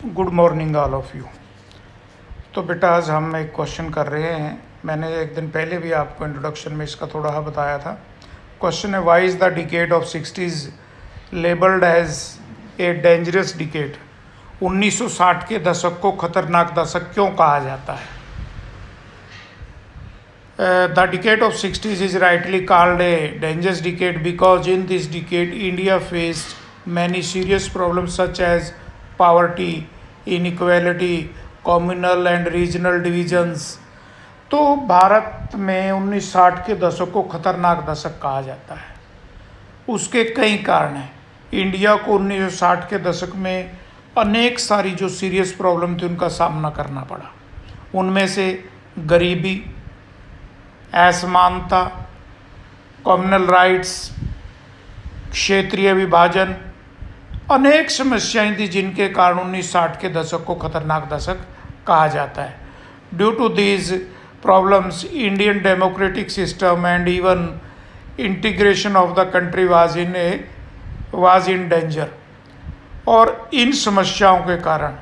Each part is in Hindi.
Good morning all of you. तो बेटा आज हम एक क्वेश्चन कर रहे हैं। मैंने एक दिन पहले भी आपको इंट्रोडक्शन में इसका थोड़ा बताया था। क्वेश्चन है, why is the decade of 60s labelled as a dangerous decade. 1960 के दशक को खतरनाक दशक क्यों कहा जाता है? The decade of 60s is rightly called a dangerous decade because in this decade India faced many serious problems such as poverty, inequality, communal and regional divisions। तो भारत में 1960 के दशक को खतरनाक दशक कहा जाता है। उसके कई कारण हैं। इंडिया को 1960 के दशक में अनेक सारी जो सीरियस प्रॉब्लम थी उनका सामना करना पड़ा। उनमें से गरीबी, असमानता, कम्युनल राइट्स, क्षेत्रीय विभाजन, अनेक समस्याएं थी जिनके कारण 1960 के दशक को खतरनाक दशक कहा जाता है। Due to these problems Indian democratic system and even integration of the country was in danger. और इन समस्याओं के कारण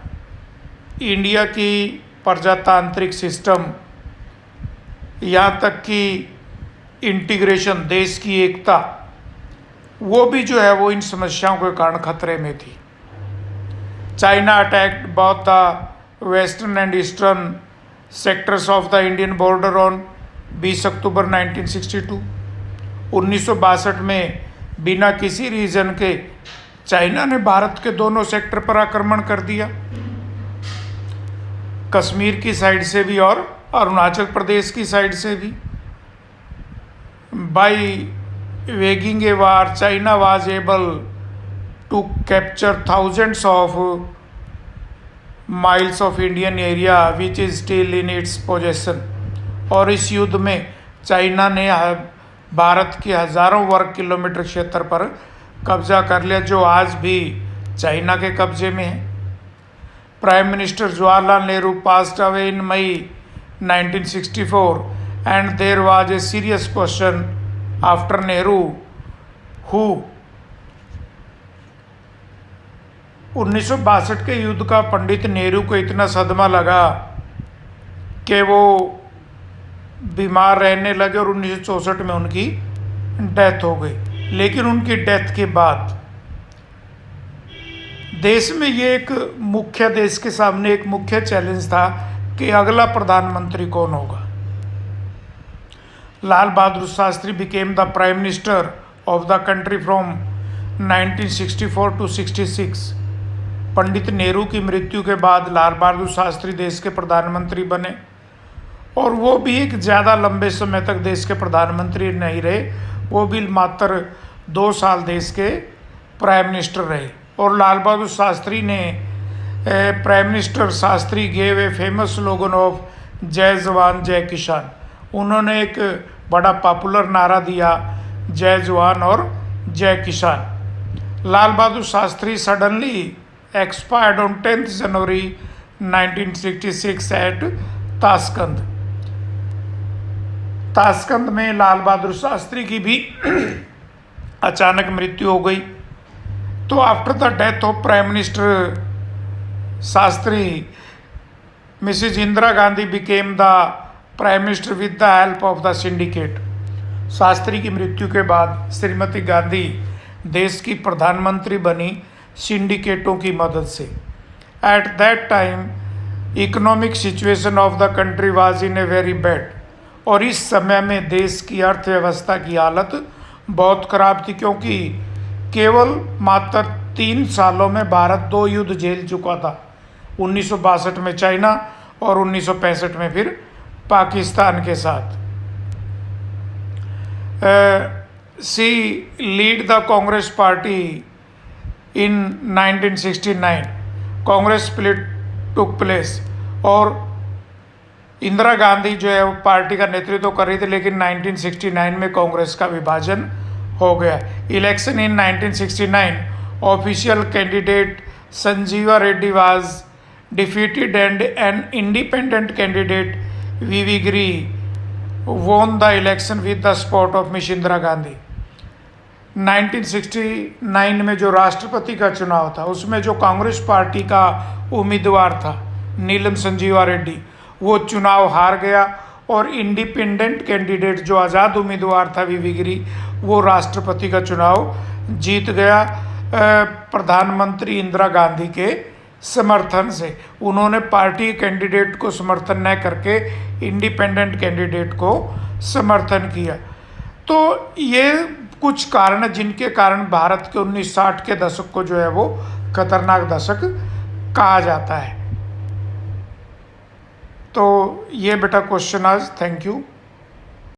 इंडिया की प्रजातांत्रिक सिस्टम, यहाँ तक कि इंटीग्रेशन, देश की एकता, वो भी जो है वो इन समस्याओं के कारण खतरे में थी। China attacked both the western and eastern sectors of the Indian border on 20 अक्टूबर 1962। 1962 में बिना किसी रीजन के चाइना ने भारत के दोनों सेक्टर पर आक्रमण कर दिया, कश्मीर की साइड से भी और अरुणाचल प्रदेश की साइड से भी। By waging a war China was able to capture thousands of miles of Indian area which is still in its possession. और इस युद्ध में चाइना ने भारत के हज़ारों वर्ग किलोमीटर क्षेत्र पर कब्जा कर लिया, जो आज भी चाइना के कब्जे में है। Prime minister Jawaharlal Nehru passed away in May 1964 and there was a serious question after Nehru who 1962 के युद्ध का पंडित नेहरू को इतना सदमा लगा कि वो बीमार रहने लगे और 1964 में उनकी डेथ हो गई। लेकिन उनकी डेथ के बाद देश में ये देश के सामने एक मुख्य चैलेंज था कि अगला प्रधानमंत्री कौन होगा। Lal Bahadur Shastri became the prime minister of the country from 1964 to 66। Pandit Nehru की मृत्यु के बाद लाल बहादुर शास्त्री देश के प्रधानमंत्री बने, और वो भी एक ज़्यादा लंबे समय तक देश के प्रधानमंत्री नहीं रहे। वो भी मात्र 2 साल देश के प्राइम मिनिस्टर रहे। और लाल बहादुर शास्त्री ने prime minister Shastri gave a famous slogan of जय जवान जय किसान। उन्होंने एक बड़ा पॉपुलर नारा दिया, जय जवान और जय किसान। Lal Bahadur Shastri suddenly expired on 10 January 1966 at Tashkent. Tashkent में लाल बहादुर शास्त्री की भी अचानक मृत्यु हो गई। तो after the death of prime minister Shastri, Mrs Indira Gandhi became the prime minister with the help of the syndicate. Shastri की मृत्यु के बाद श्रीमती गांधी देश की प्रधानमंत्री बनी सिंडिकेटों की मदद से। At that time economic situation of the country was in a very bad. और इस समय में देश की अर्थव्यवस्था की हालत बहुत खराब थी, क्योंकि केवल मात्र 3 सालों में भारत 2 युद्ध झेल चुका था। 1962 में चाइना और 1965 में फिर पाकिस्तान के साथ। She lead the Congress party in 1969। Congress split took place, और इंदिरा गांधी जो है वो पार्टी का नेतृत्व कर रही थी, लेकिन 1969 में कांग्रेस का विभाजन हो गया। Election in 1969 official candidate Sanjiva Reddy was defeated and an independent candidate V.V. Giri won the election with the support of Miss Indira Gandhi। 1969 में जो राष्ट्रपति का चुनाव था उसमें जो कांग्रेस पार्टी का उम्मीदवार था नीलम संजीवा रेड्डी, वो चुनाव हार गया और इंडिपेंडेंट कैंडिडेट जो आज़ाद उम्मीदवार था वीवी गिरी, वो राष्ट्रपति का चुनाव जीत गया प्रधानमंत्री इंदिरा गांधी के समर्थन से। उन्होंने पार्टी कैंडिडेट को समर्थन न करके इंडिपेंडेंट कैंडिडेट को समर्थन किया। तो ये कुछ कारण है जिनके कारण भारत के 1960 के दशक को जो है वो खतरनाक दशक कहा जाता है। तो ये बेटा क्वेश्चन आज। Thank you.